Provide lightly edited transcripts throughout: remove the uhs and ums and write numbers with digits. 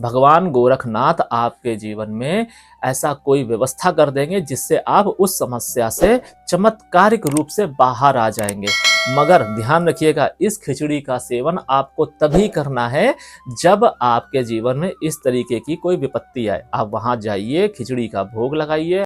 भगवान गोरखनाथ आपके जीवन में ऐसा कोई व्यवस्था कर देंगे जिससे आप उस समस्या से चमत्कारिक रूप से बाहर आ जाएंगे। मगर ध्यान रखिएगा, इस खिचड़ी का सेवन आपको तभी करना है जब आपके जीवन में इस तरीके की कोई विपत्ति आए। आप वहां जाइए, खिचड़ी का भोग लगाइए।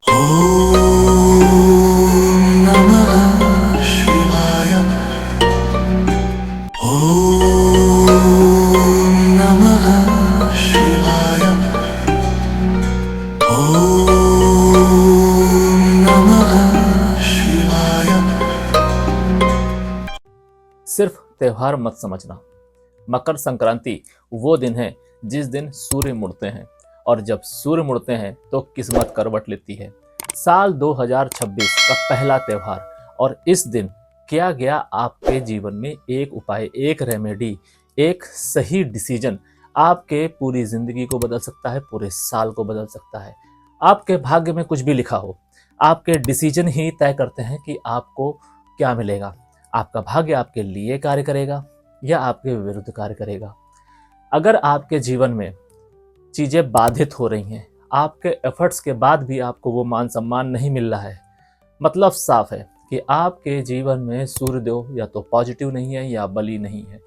सिर्फ त्योहार मत समझना। मकर संक्रांति वो दिन है जिस दिन सूर्य मुड़ते हैं, और जब सूर्य मुड़ते हैं तो किस्मत करवट लेती है। साल 2026 का पहला त्योहार, और इस दिन किया गया आपके जीवन में एक उपाय, एक रेमेडी, एक सही डिसीजन आपके पूरी जिंदगी को बदल सकता है, पूरे साल को बदल सकता है। आपके भाग्य में कुछ भी लिखा हो, आपके डिसीजन ही तय करते हैं कि आपको क्या मिलेगा। आपका भाग्य आपके लिए कार्य करेगा या आपके विरुद्ध कार्य करेगा। अगर आपके जीवन में चीजें बाधित हो रही हैं, आपके एफर्ट्स के बाद भी आपको वो मान सम्मान नहीं मिल रहा है, मतलब साफ है कि आपके जीवन में सूर्यदेव या तो पॉजिटिव नहीं है या बली नहीं है।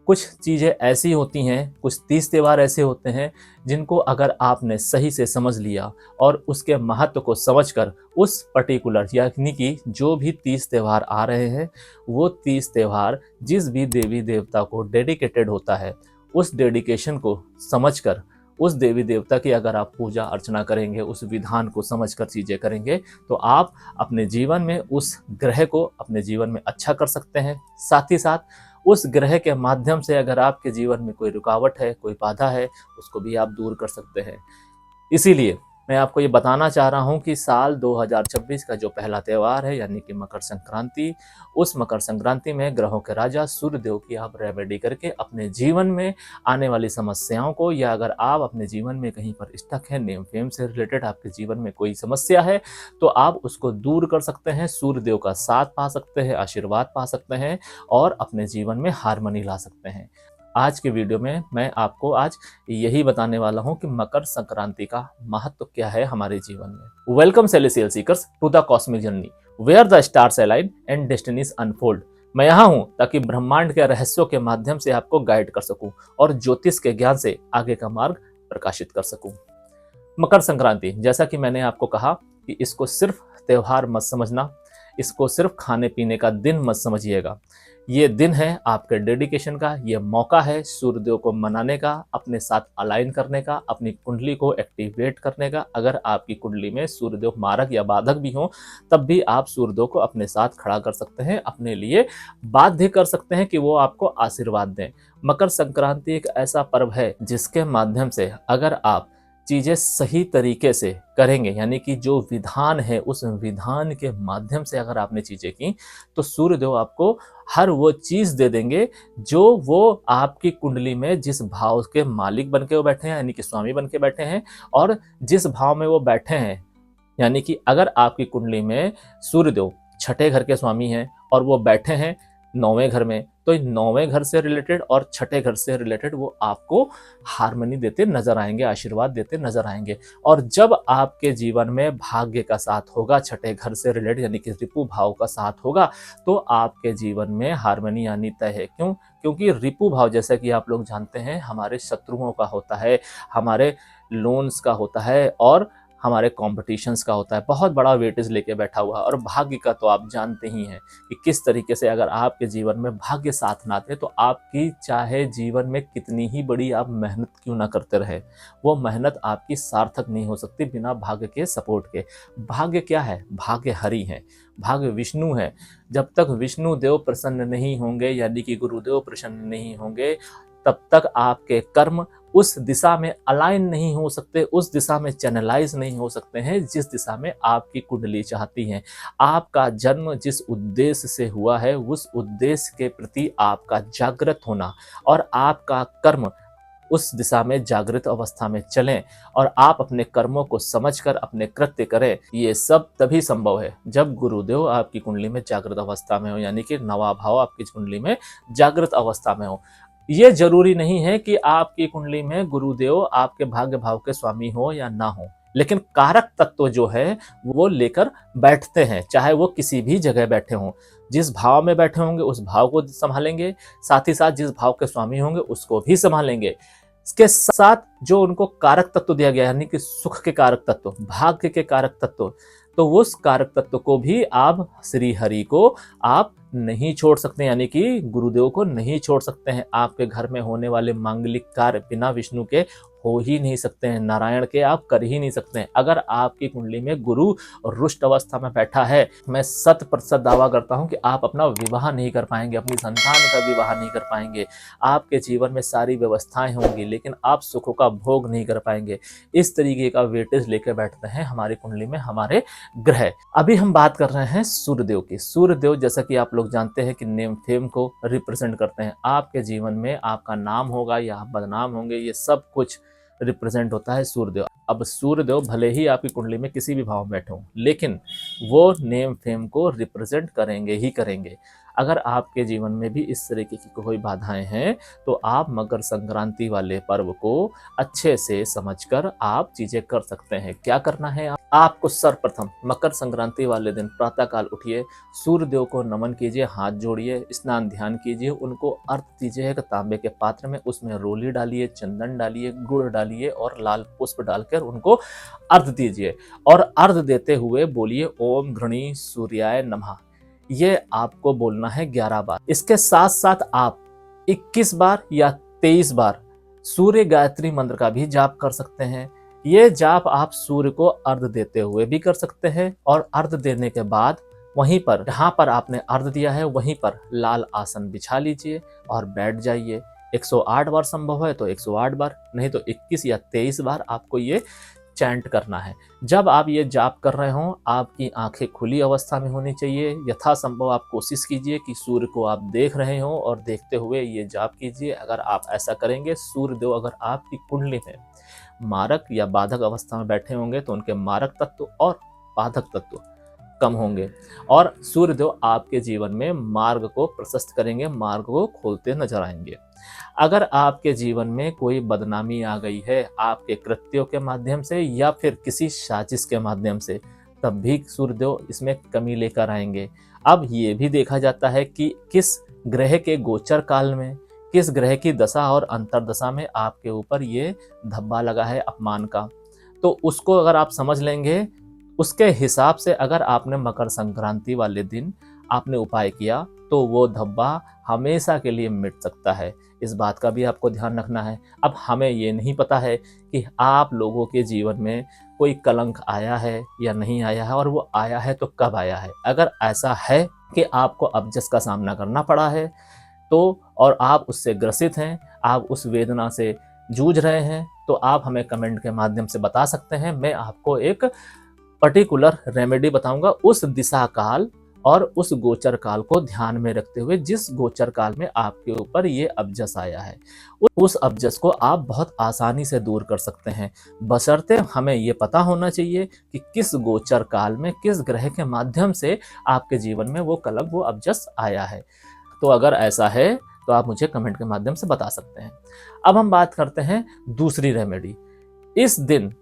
कुछ चीज़ें ऐसी होती हैं, कुछ तीज त्योहार ऐसे होते हैं जिनको अगर आपने सही से समझ लिया और उसके महत्व को समझकर उस पर्टिकुलर, यानी कि जो भी तीज त्योहार आ रहे हैं, वो तीज त्योहार जिस भी देवी देवता को डेडिकेटेड होता है, उस डेडिकेशन को समझकर उस देवी देवता की अगर आप पूजा अर्चना करेंगे, उस विधान को समझकर चीज़ें करेंगे, तो आप अपने जीवन में उस ग्रह को अपने जीवन में अच्छा कर सकते हैं। साथ ही साथ उस ग्रह के माध्यम से अगर आपके जीवन में कोई रुकावट है, कोई बाधा है, उसको भी आप दूर कर सकते हैं। इसीलिए मैं आपको ये बताना चाह रहा हूँ कि साल 2026 का जो पहला त्यौहार है, यानी कि मकर संक्रांति, उस मकर संक्रांति में ग्रहों के राजा सूर्यदेव की आप रेमेडी करके अपने जीवन में आने वाली समस्याओं को, या अगर आप अपने जीवन में कहीं पर स्टक है, नेम फेम से रिलेटेड आपके जीवन में कोई समस्या है, तो आप उसको दूर कर सकते हैं, सूर्यदेव का साथ पा सकते हैं, आशीर्वाद पा सकते हैं और अपने जीवन में हार्मनी ला सकते हैं। आज के वीडियो में मैं आपको आज यही बताने वाला हूं कि मकर संक्रांति का महत्व क्या है हमारे जीवन में। Welcome celestial seekers to the cosmic journey where the stars align and destinies unfold. मैं यहाँ हूँ ताकि ब्रह्मांड के रहस्यों के माध्यम से आपको गाइड कर सकूं और ज्योतिष के ज्ञान से आगे का मार्ग प्रकाशित कर सकूं। मकर संक्रांति, जैसा कि मैंने आपको कहा कि इसको सिर्फ त्योहार मत समझना, इसको सिर्फ खाने पीने का दिन मत समझिएगा। ये दिन है आपके डेडिकेशन का, ये मौका है सूर्यदेव को मनाने का, अपने साथ अलाइन करने का, अपनी कुंडली को एक्टिवेट करने का। अगर आपकी कुंडली में सूर्यदेव मारक या बाधक भी हो, तब भी आप सूर्यदेव को अपने साथ खड़ा कर सकते हैं, अपने लिए बाध्य कर सकते हैं कि वो आपको आशीर्वाद दें। मकर संक्रांति एक ऐसा पर्व है जिसके माध्यम से अगर आप चीज़ें सही तरीके से करेंगे, यानी कि जो विधान है उस विधान के माध्यम से अगर आपने चीज़ें की, तो सूर्यदेव आपको हर वो चीज़ दे देंगे जो वो आपकी कुंडली में जिस भाव के मालिक बन के वो बैठे हैं, यानी कि स्वामी बन के बैठे हैं, और जिस भाव में वो बैठे हैं, यानी कि अगर आपकी कुंडली में सूर्यदेव छठे घर के स्वामी हैं और वो बैठे हैं 9वें घर में, तो 9वें घर से रिलेटेड और छठे घर से रिलेटेड वो आपको हार्मनी देते नजर आएंगे, आशीर्वाद देते नजर आएंगे। और जब आपके जीवन में भाग्य का साथ होगा, छठे घर से रिलेटेड यानी कि रिपु भाव का साथ होगा, तो आपके जीवन में हार्मनी आनी तय है। क्यों? क्योंकि रिपु भाव, जैसा कि आप लोग जानते हैं, हमारे शत्रुओं का होता है, हमारे लोन्स का होता है और हमारे कॉम्पिटिशन्स का होता है, बहुत बड़ा वेटेज लेके बैठा हुआ है। और भाग्य का तो आप जानते ही हैं कि किस तरीके से अगर आपके जीवन में भाग्य साथ ना दे, तो आपकी चाहे जीवन में कितनी ही बड़ी आप मेहनत क्यों ना करते रहे, वो मेहनत आपकी सार्थक नहीं हो सकती बिना भाग्य के सपोर्ट के। भाग्य क्या है? भाग्य हरि है, भाग्य विष्णु है। जब तक विष्णु देव प्रसन्न नहीं होंगे, यानी कि गुरुदेव प्रसन्न नहीं होंगे, तब तक आपके कर्म उस दिशा में अलाइन नहीं हो सकते, उस दिशा में चैनलाइज नहीं हो सकते हैं जिस दिशा में आपकी कुंडली चाहती है। आपका जन्म जिस उद्देश्य से हुआ है, उस उद्देश्य के प्रति आपका जागृत होना और आपका कर्म उस दिशा में जागृत अवस्था में चलें और आप अपने कर्मों को समझकर अपने कृत्य करें, ये सब तभी संभव है जब गुरुदेव आपकी कुंडली में जागृत अवस्था में हो, यानी कि नवा भाव आपकी कुंडली में जागृत अवस्था में हो। ये जरूरी नहीं है कि आपकी कुंडली में गुरुदेव आपके भाग्य भाव के स्वामी हो या ना हो, लेकिन कारक तत्व जो है वो लेकर बैठते हैं, चाहे वो किसी भी जगह बैठे हों। जिस भाव में बैठे होंगे उस भाव को संभालेंगे, साथ ही साथ जिस भाव के स्वामी होंगे उसको भी संभालेंगे। इसके साथ जो उनको कारक तत्व दिया गया है, यानी कि सुख के कारक तत्व, भाग्य के कारक तत्व, तो उस कारक तत्व को भी आप श्री हरि को आप नहीं छोड़ सकते, यानी कि गुरुदेव को नहीं छोड़ सकते हैं। आपके घर में होने वाले मांगलिक कार्य बिना विष्णु के हो ही नहीं सकते हैं, नारायण के आप कर ही नहीं सकते हैं। अगर आपकी कुंडली में गुरु रुष्ट अवस्था में बैठा है, मैं 100% दावा करता हूं कि आप अपना विवाह नहीं कर पाएंगे, अपनी संतान का विवाह नहीं कर पाएंगे। आपके जीवन में सारी व्यवस्थाएं होंगी लेकिन आप सुखों का भोग नहीं कर पाएंगे। इस तरीके का वेटेज लेकर बैठते हैं हमारी कुंडली में हमारे ग्रह। अभी हम बात कर रहे हैं सूर्यदेव की। सूर्यदेव जैसा कि आप लोग जानते हैं कि नेम फेम को रिप्रेजेंट करते हैं। आपके जीवन में आपका नाम होगा या आप बदनाम होंगे, ये सब कुछ रिप्रेजेंट होता है सूर्यदेव। अब सूर्यदेव भले ही आपकी कुंडली में किसी भी भाव में बैठे हों, लेकिन वो नेम फेम को रिप्रेजेंट करेंगे ही करेंगे। अगर आपके जीवन में भी इस तरीके की कोई बाधाएं हैं तो आप मकर संक्रांति वाले पर्व को अच्छे से समझकर आप चीजें कर सकते हैं। क्या करना है आपको? सर्वप्रथम मकर संक्रांति वाले दिन प्रातःकाल उठिए, सूर्यदेव को नमन कीजिए, हाथ जोड़िए, स्नान ध्यान कीजिए, उनको अर्घ दीजिए एक तांबे के पात्र में। उसमें रोली डालिए, चंदन डालिए, गुड़ डालिए और लाल पुष्प डालकर उनको अर्घ दीजिए। और अर्घ देते हुए बोलिए ओम घृणी सूर्याय नमः। ये आपको बोलना है 11 बार। इसके साथ साथ आप 21 बार या 23 बार सूर्य गायत्री मंत्र का भी जाप कर सकते हैं। ये जाप आप सूर्य को अर्घ देते हुए भी कर सकते हैं और अर्घ देने के बाद वहीं पर जहां पर आपने अर्घ दिया है वहीं पर लाल आसन बिछा लीजिए और बैठ जाइए। 108 बार संभव है तो 108 बार, नहीं तो 21 या 23 बार आपको ये चैंट करना है। जब आप ये जाप कर रहे हो आपकी आंखें खुली अवस्था में होनी चाहिए। यथासंभव आप कोशिश कीजिए कि सूर्य को आप देख रहे हो और देखते हुए ये जाप कीजिए। अगर आप ऐसा करेंगे, सूर्यदेव अगर आपकी कुंडली में मारक या बाधक अवस्था में बैठे होंगे तो उनके मारक तत्व और बाधक तत्व कम होंगे और सूर्यदेव आपके जीवन में मार्ग को प्रशस्त करेंगे, मार्ग को खोलते नजर आएंगे। अगर आपके जीवन में कोई बदनामी आ गई है आपके कृत्यों के माध्यम से या फिर किसी साजिश के माध्यम से, तब भी सूर्यदेव इसमें कमी लेकर आएंगे। अब ये भी देखा जाता है कि किस ग्रह के गोचर काल में, किस ग्रह की दशा और अंतरदशा में आपके ऊपर ये धब्बा लगा है अपमान का, तो उसको अगर आप समझ लेंगे, उसके हिसाब से अगर आपने मकर संक्रांति वाले दिन आपने उपाय किया तो वो धब्बा हमेशा के लिए मिट सकता है। इस बात का भी आपको ध्यान रखना है। अब हमें ये नहीं पता है कि आप लोगों के जीवन में कोई कलंक आया है या नहीं आया है, और वो आया है तो कब आया है। अगर ऐसा है कि आपको अबजस का सामना करना पड़ा है तो, और आप उससे ग्रसित हैं, आप उस वेदना से जूझ रहे हैं, तो आप हमें कमेंट के माध्यम से बता सकते हैं। मैं आपको एक पर्टिकुलर रेमेडी बताऊंगा उस दिशा काल और उस गोचर काल को ध्यान में रखते हुए, जिस गोचर काल में आपके ऊपर ये अबजस आया है उस अबजस को आप बहुत आसानी से दूर कर सकते हैं। बशर्ते हमें ये पता होना चाहिए कि किस गोचर काल में किस ग्रह के माध्यम से आपके जीवन में वो कलंक, वो अबजस आया है। तो अगर ऐसा है तो आप मुझे कमेंट के माध्यम से बता सकते हैं। अब हम बात करते हैं दूसरी रेमेडी। इस दिन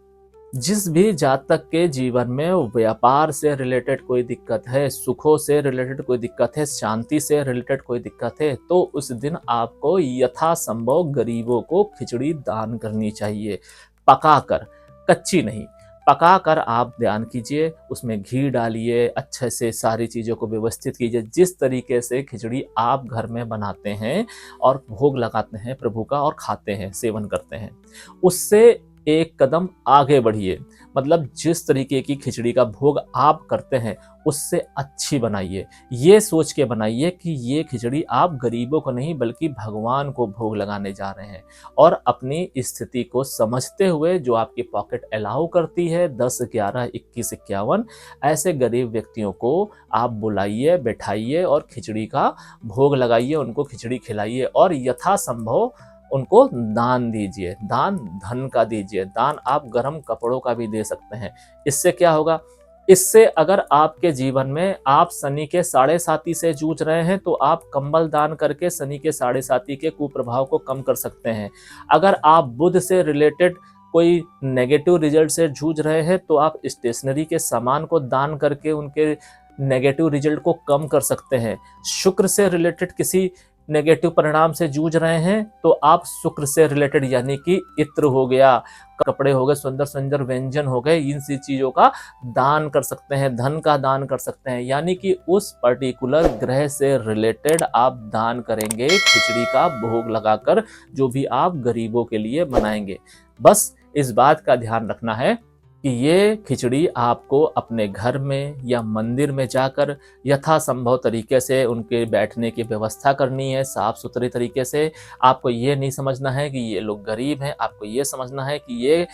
जिस भी जातक के जीवन में व्यापार से रिलेटेड कोई दिक्कत है, सुखों से रिलेटेड कोई दिक्कत है, शांति से रिलेटेड कोई दिक्कत है, तो उस दिन आपको यथासंभव गरीबों को खिचड़ी दान करनी चाहिए। पकाकर, कच्ची नहीं, पकाकर आप दान कीजिए। उसमें घी डालिए, अच्छे से सारी चीज़ों को व्यवस्थित कीजिए। जिस तरीके से खिचड़ी आप घर में बनाते हैं और भोग लगाते हैं प्रभु का और खाते हैं, सेवन करते हैं, उससे एक कदम आगे बढ़िए। मतलब जिस तरीके की खिचड़ी का भोग आप करते हैं उससे अच्छी बनाइए। ये सोच के बनाइए कि ये खिचड़ी आप गरीबों को नहीं बल्कि भगवान को भोग लगाने जा रहे हैं। और अपनी स्थिति को समझते हुए, जो आपकी पॉकेट अलाउ करती है 10, 11, 21, 51, ऐसे गरीब व्यक्तियों को आप बुलाइए, बैठाइए और खिचड़ी का भोग लगाइए, उनको खिचड़ी खिलाइए और यथासंभव उनको दान दीजिए। दान धन का दीजिए, दान आप गर्म कपड़ों का भी दे सकते हैं। इससे क्या होगा, इससे अगर आपके जीवन में आप शनि के साढ़े साती से जूझ रहे हैं तो आप कंबल दान करके शनि के साढ़े साती के कुप्रभाव को कम कर सकते हैं। अगर आप बुध से रिलेटेड कोई नेगेटिव रिजल्ट से जूझ रहे हैं तो आप स्टेशनरी के सामान को दान करके उनके नेगेटिव रिजल्ट को कम कर सकते हैं। शुक्र से रिलेटेड किसी नेगेटिव परिणाम से जूझ रहे हैं तो आप शुक्र से रिलेटेड यानी कि इत्र हो गया, कपड़े हो गए, सुंदर सुंदर व्यंजन हो गए, इन सी चीजों का दान कर सकते हैं, धन का दान कर सकते हैं। यानी कि उस पर्टिकुलर ग्रह से रिलेटेड आप दान करेंगे, खिचड़ी का भोग लगाकर, जो भी आप गरीबों के लिए बनाएंगे। बस इस बात का ध्यान रखना है कि ये खिचड़ी आपको अपने घर में या मंदिर में जाकर यथासंभव तरीके से उनके बैठने की व्यवस्था करनी है, साफ सुथरे तरीके से। आपको ये नहीं समझना है कि ये लोग गरीब हैं, आपको ये समझना है कि ये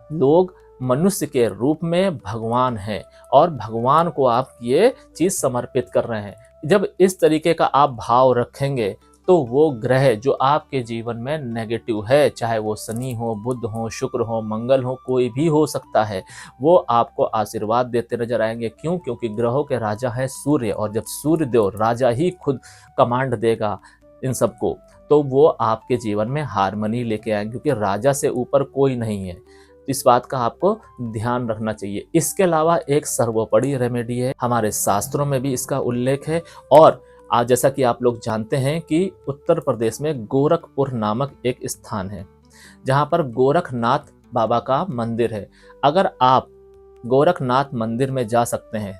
लोग मनुष्य के रूप में भगवान हैं और भगवान को आप ये चीज़ समर्पित कर रहे हैं। जब इस तरीके का आप भाव रखेंगे तो वो ग्रह जो आपके जीवन में नेगेटिव है, चाहे वो शनि हो, बुध हो, शुक्र हो, मंगल हो, कोई भी हो सकता है, वो आपको आशीर्वाद देते नजर आएंगे। क्यों? क्योंकि ग्रहों के राजा है सूर्य, और जब सूर्य देव राजा ही खुद कमांड देगा इन सबको तो वो आपके जीवन में हारमनी लेके आएंगे, क्योंकि राजा से ऊपर कोई नहीं है। इस बात का आपको ध्यान रखना चाहिए। इसके अलावा एक सर्वोपरि रेमेडी है, हमारे शास्त्रों में भी इसका उल्लेख है। और आज जैसा कि आप लोग जानते हैं कि उत्तर प्रदेश में गोरखपुर नामक एक स्थान है जहां पर गोरखनाथ बाबा का मंदिर है। अगर आप गोरखनाथ मंदिर में जा सकते हैं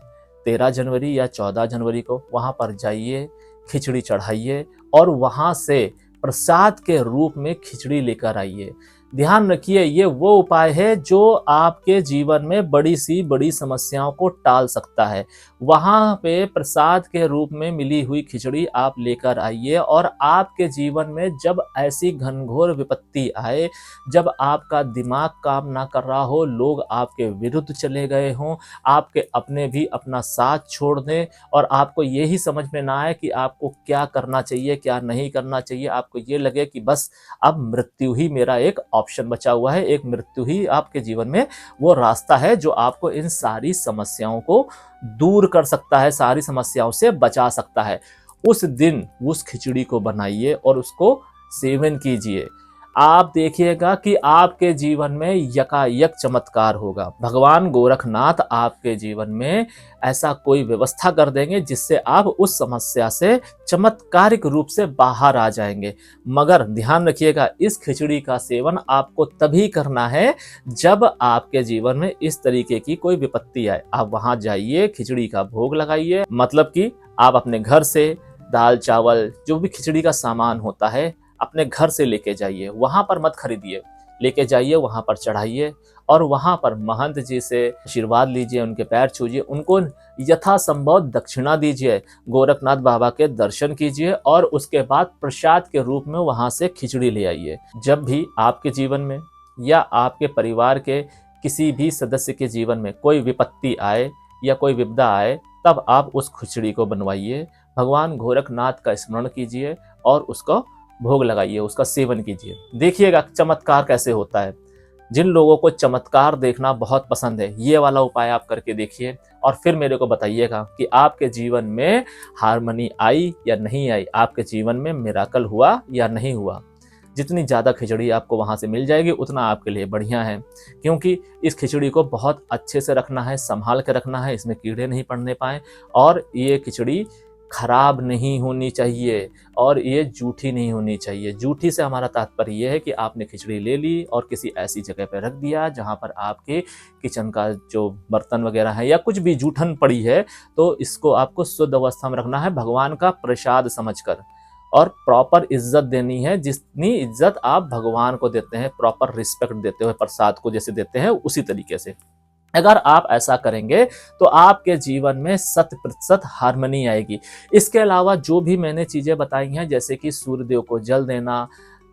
13 जनवरी या 14 जनवरी को, वहां पर जाइए, खिचड़ी चढ़ाइए और वहां से प्रसाद के रूप में खिचड़ी लेकर आइए। ध्यान रखिए, ये वो उपाय है जो आपके जीवन में बड़ी सी बड़ी समस्याओं को टाल सकता है। वहां पे प्रसाद के रूप में मिली हुई खिचड़ी आप लेकर आइए और आपके जीवन में जब ऐसी घनघोर विपत्ति आए, जब आपका दिमाग काम ना कर रहा हो, लोग आपके विरुद्ध चले गए हों, आपके अपने भी अपना साथ छोड़ दें और आपको यही समझ में ना आए कि आपको क्या करना चाहिए, क्या नहीं करना चाहिए, आपको ये लगे कि बस अब मृत्यु ही मेरा एक ऑप्शन बचा हुआ है, एक मृत्यु ही आपके जीवन में वो रास्ता है जो आपको इन सारी समस्याओं को दूर कर सकता है, सारी समस्याओं से बचा सकता है। उस दिन उस खिचड़ी को बनाइए और उसको सेवन कीजिए। आप देखिएगा कि आपके जीवन में यकायक चमत्कार होगा। भगवान गोरखनाथ आपके जीवन में ऐसा कोई व्यवस्था कर देंगे जिससे आप उस समस्या से चमत्कारिक रूप से बाहर आ जाएंगे। मगर ध्यान रखिएगा, इस खिचड़ी का सेवन आपको तभी करना है जब आपके जीवन में इस तरीके की कोई विपत्ति आए। आप वहां जाइए, खिचड़ी का भोग लगाइए, मतलब कि आप अपने घर से दाल चावल जो भी खिचड़ी का सामान होता है अपने घर से लेके जाइए, वहां पर मत खरीदिए, लेके जाइए, वहां पर चढ़ाइए और वहां पर महंत जी से आशीर्वाद लीजिए, उनके पैर छूजिए, उनको यथासंभव दक्षिणा दीजिए, गोरखनाथ बाबा के दर्शन कीजिए और उसके बाद प्रसाद के रूप में वहां से खिचड़ी ले आइए। जब भी आपके जीवन में या आपके परिवार के किसी भी सदस्य के जीवन में कोई विपत्ति आए या कोई विपदा आए, तब आप उस खिचड़ी को बनवाइए, भगवान गोरखनाथ का स्मरण कीजिए और उसको भोग लगाइए, उसका सेवन कीजिए। देखिएगा चमत्कार कैसे होता है। जिन लोगों को चमत्कार देखना बहुत पसंद है, ये वाला उपाय आप करके देखिए और फिर मेरे को बताइएगा कि आपके जीवन में हार्मनी आई या नहीं आई, आपके जीवन में मिराकल हुआ या नहीं हुआ। जितनी ज़्यादा खिचड़ी आपको वहाँ से मिल जाएगी उतना आपके लिए बढ़िया है, क्योंकि इस खिचड़ी को बहुत अच्छे से रखना है, संभाल के रखना है, इसमें कीड़े नहीं पड़ने पाए और ये खिचड़ी खराब नहीं होनी चाहिए और ये जूठी नहीं होनी चाहिए। जूठी से हमारा तात्पर्य ये है कि आपने खिचड़ी ले ली और किसी ऐसी जगह पर रख दिया जहाँ पर आपके किचन का जो बर्तन वगैरह है या कुछ भी जूठन पड़ी है, तो इसको आपको शुद्ध अवस्था में रखना है, भगवान का प्रसाद समझकर, और प्रॉपर इज्जत देनी है। जितनी इज्जत आप भगवान को देते हैं, प्रॉपर रिस्पेक्ट देते हुए प्रसाद को जैसे देते हैं, उसी तरीके से अगर आप ऐसा करेंगे तो आपके जीवन में 100% हार्मनी आएगी। इसके अलावा जो भी मैंने चीज़ें बताई हैं, जैसे कि सूर्यदेव को जल देना,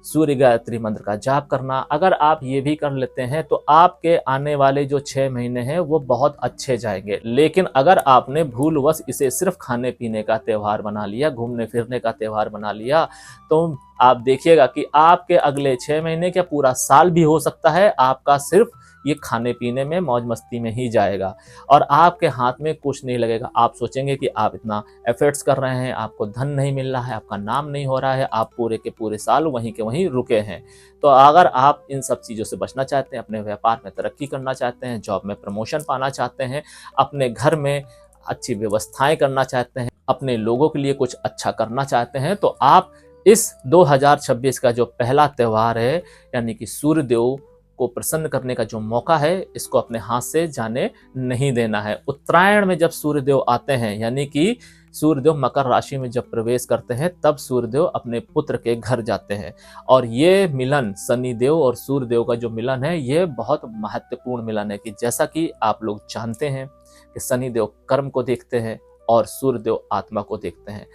सूर्य गायत्री मंत्र का जाप करना, अगर आप ये भी कर लेते हैं तो आपके आने वाले जो 6 महीने हैं वो बहुत अच्छे जाएंगे। लेकिन अगर आपने भूलवश इसे सिर्फ खाने पीने का त्यौहार बना लिया, घूमने फिरने का त्यौहार बना लिया, तो आप देखिएगा कि आपके अगले 6 महीने क्या पूरा साल भी हो सकता है आपका सिर्फ ये खाने पीने में मौज मस्ती में ही जाएगा और आपके हाथ में कुछ नहीं लगेगा। आप सोचेंगे कि आप इतना एफर्ट्स कर रहे हैं, आपको धन नहीं मिल रहा है, आपका नाम नहीं हो रहा है, आप पूरे के पूरे साल वहीं के वहीं रुके हैं। तो अगर आप इन सब चीज़ों से बचना चाहते हैं, अपने व्यापार में तरक्की करना चाहते हैं, जॉब में प्रमोशन पाना चाहते हैं, अपने घर में अच्छी व्यवस्थाएं करना चाहते हैं, अपने लोगों के लिए कुछ अच्छा करना चाहते हैं, तो आप इस 2026 का जो पहला त्यौहार है यानी कि सूर्यदेव को प्रसन्न करने का जो मौका है, इसको अपने हाथ से जाने नहीं देना है। उत्तरायण में जब सूर्यदेव आते हैं यानी कि सूर्यदेव मकर राशि में जब प्रवेश करते हैं, तब सूर्यदेव अपने पुत्र के घर जाते हैं और ये मिलन शनिदेव और सूर्यदेव का जो मिलन है, ये बहुत महत्वपूर्ण मिलन है कि जैसा कि आप लोग जानते हैं कि शनिदेव कर्म को देखते हैं और सूर्यदेव आत्मा को देखते हैं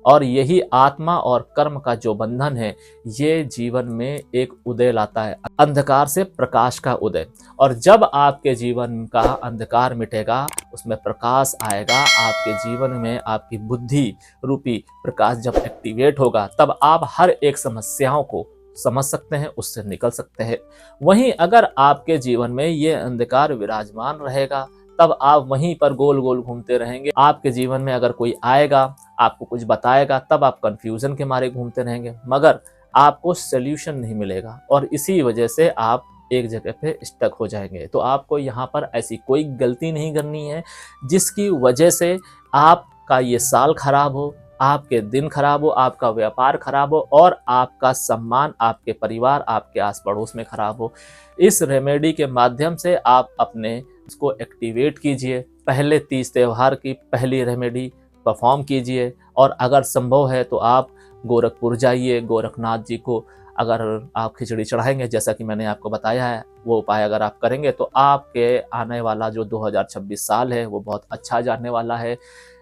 और यही आत्मा और कर्म का जो बंधन है, ये जीवन में एक उदय लाता है, अंधकार से प्रकाश का उदय। और जब आपके जीवन का अंधकार मिटेगा, उसमें प्रकाश आएगा, आपके जीवन में आपकी बुद्धि रूपी प्रकाश जब एक्टिवेट होगा, तब आप हर एक समस्याओं को समझ सकते हैं, उससे निकल सकते हैं। वहीं अगर आपके जीवन में ये अंधकार विराजमान रहेगा, तब आप वहीं पर गोल गोल घूमते रहेंगे। आपके जीवन में अगर कोई आएगा, आपको कुछ बताएगा, तब आप कंफ्यूजन के मारे घूमते रहेंगे, मगर आपको सोल्यूशन नहीं मिलेगा और इसी वजह से आप एक जगह पे स्टक हो जाएंगे। तो आपको यहाँ पर ऐसी कोई गलती नहीं करनी है जिसकी वजह से आपका ये साल खराब हो, आपके दिन खराब हो, आपका व्यापार खराब हो और आपका सम्मान आपके परिवार, आपके आस पड़ोस में खराब हो। इस रेमेडी के माध्यम से आप अपने इसको एक्टिवेट कीजिए। पहले 30 त्यौहार की पहली रेमेडी परफॉर्म कीजिए और अगर संभव है तो आप गोरखपुर जाइए, गोरखनाथ जी को अगर आप खिचड़ी चढ़ाएंगे, जैसा कि मैंने आपको बताया है, वो उपाय अगर आप करेंगे तो आपके आने वाला जो 2026 साल है वो बहुत अच्छा जाने वाला है।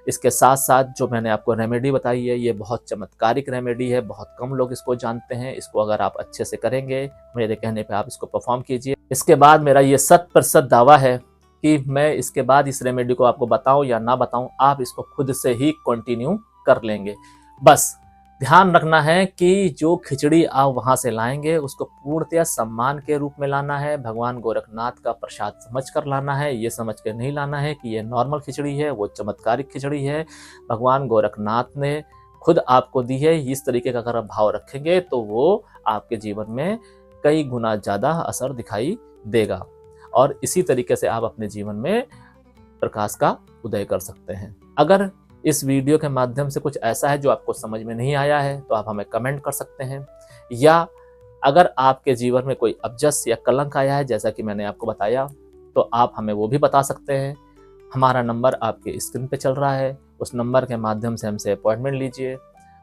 इसके साथ साथ जो मैंने आपको रेमेडी बताई है, ये बहुत चमत्कारिक रेमेडी है, बहुत कम लोग इसको जानते हैं। इसको अगर आप अच्छे से करेंगे, मेरे कहने पे आप इसको परफॉर्म कीजिए। इसके बाद मेरा ये 100% दावा है कि मैं इसके बाद इस रेमेडी को आपको बताऊं या ना बताऊं, आप इसको खुद से ही कंटिन्यू कर लेंगे। बस ध्यान रखना है कि जो खिचड़ी आप वहां से लाएंगे उसको पूर्णतया सम्मान के रूप में लाना है, भगवान गोरखनाथ का प्रसाद समझ कर लाना है। ये समझ कर नहीं लाना है कि ये नॉर्मल खिचड़ी है, वो चमत्कारिक खिचड़ी है, भगवान गोरखनाथ ने खुद आपको दी है। इस तरीके का अगर आप भाव रखेंगे तो वो आपके जीवन में कई गुना ज़्यादा असर दिखाई देगा और इसी तरीके से आप अपने जीवन में प्रकाश का उदय कर सकते हैं। अगर इस वीडियो के माध्यम से कुछ ऐसा है जो आपको समझ में नहीं आया है तो आप हमें कमेंट कर सकते हैं, या अगर आपके जीवन में कोई अपजस या कलंक आया है जैसा कि मैंने आपको बताया, तो आप हमें वो भी बता सकते हैं। हमारा नंबर आपके स्क्रीन पे चल रहा है, उस नंबर के माध्यम से हमसे अपॉइंटमेंट लीजिए,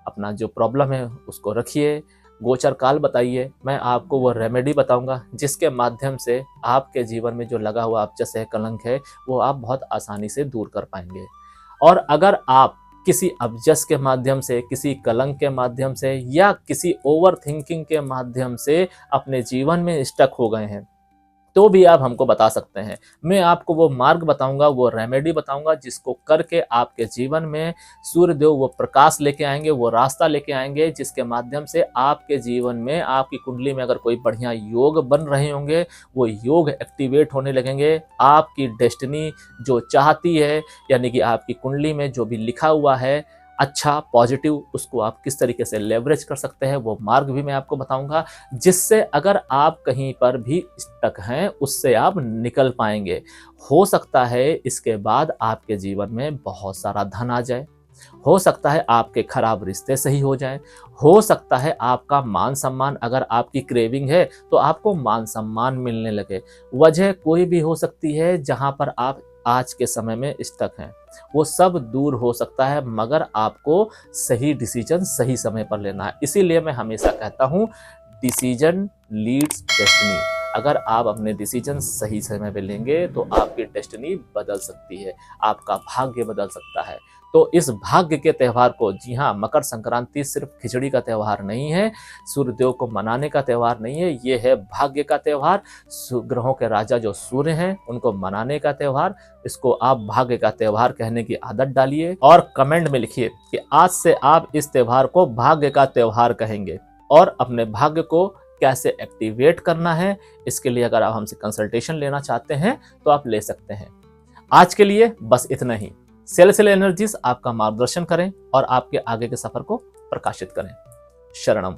अपना जो प्रॉब्लम है उसको रखिए, गोचर काल बताइए, मैं आपको वो रेमेडी बताऊंगा जिसके माध्यम से आपके जीवन में जो लगा हुआ अपजस है, कलंक है, वो आप बहुत आसानी से दूर कर पाएंगे। और अगर आप किसी अपजस के माध्यम से, किसी कलंक के माध्यम से या किसी ओवर थिंकिंग के माध्यम से अपने जीवन में स्टक हो गए हैं, तो भी आप हमको बता सकते हैं। मैं आपको वो मार्ग बताऊंगा, वो रेमेडी बताऊंगा जिसको करके आपके जीवन में सूर्यदेव वो प्रकाश लेके आएंगे, वो रास्ता लेके आएंगे जिसके माध्यम से आपके जीवन में, आपकी कुंडली में अगर कोई बढ़िया योग बन रहे होंगे, वो योग एक्टिवेट होने लगेंगे। आपकी डेस्टिनी जो चाहती है, यानी कि आपकी कुंडली में जो भी लिखा हुआ है अच्छा पॉजिटिव, उसको आप किस तरीके से लेवरेज कर सकते हैं, वो मार्ग भी मैं आपको बताऊंगा, जिससे अगर आप कहीं पर भी स्टक हैं उससे आप निकल पाएंगे। हो सकता है इसके बाद आपके जीवन में बहुत सारा धन आ जाए, हो सकता है आपके खराब रिश्ते सही हो जाएं, हो सकता है आपका मान सम्मान, अगर आपकी क्रेविंग है तो आपको मान सम्मान मिलने लगे। वजह कोई भी हो सकती है जहां पर आप आज के समय में स्टक हैं, वो सब दूर हो सकता है, मगर आपको सही डिसीजन सही समय पर लेना है। इसीलिए मैं हमेशा कहता हूँ, डिसीजन लीड्स डेस्टिनी। अगर आप अपने डिसीजन सही समय पे लेंगे तो आपकी डेस्टिनी बदल सकती है, आपका भाग्य बदल सकता है। तो इस भाग्य के त्यौहार को, जी हाँ, मकर संक्रांति सिर्फ खिचड़ी का त्यौहार नहीं है, सूर्यदेव को मनाने का त्यौहार नहीं है, ये है भाग्य का त्यौहार, ग्रहों के राजा जो सूर्य हैं उनको मनाने का त्यौहार। इसको आप भाग्य का त्यौहार कहने की आदत डालिए और कमेंट में लिखिए कि आज से आप इस त्यौहार को भाग्य का त्यौहार कहेंगे और अपने भाग्य को कैसे एक्टिवेट करना है, इसके लिए अगर आप हमसे कंसल्टेशन लेना चाहते हैं तो आप ले सकते हैं। आज के लिए बस इतना ही। सेल एनर्जीज आपका मार्गदर्शन करें और आपके आगे के सफर को प्रकाशित करें। शरणम।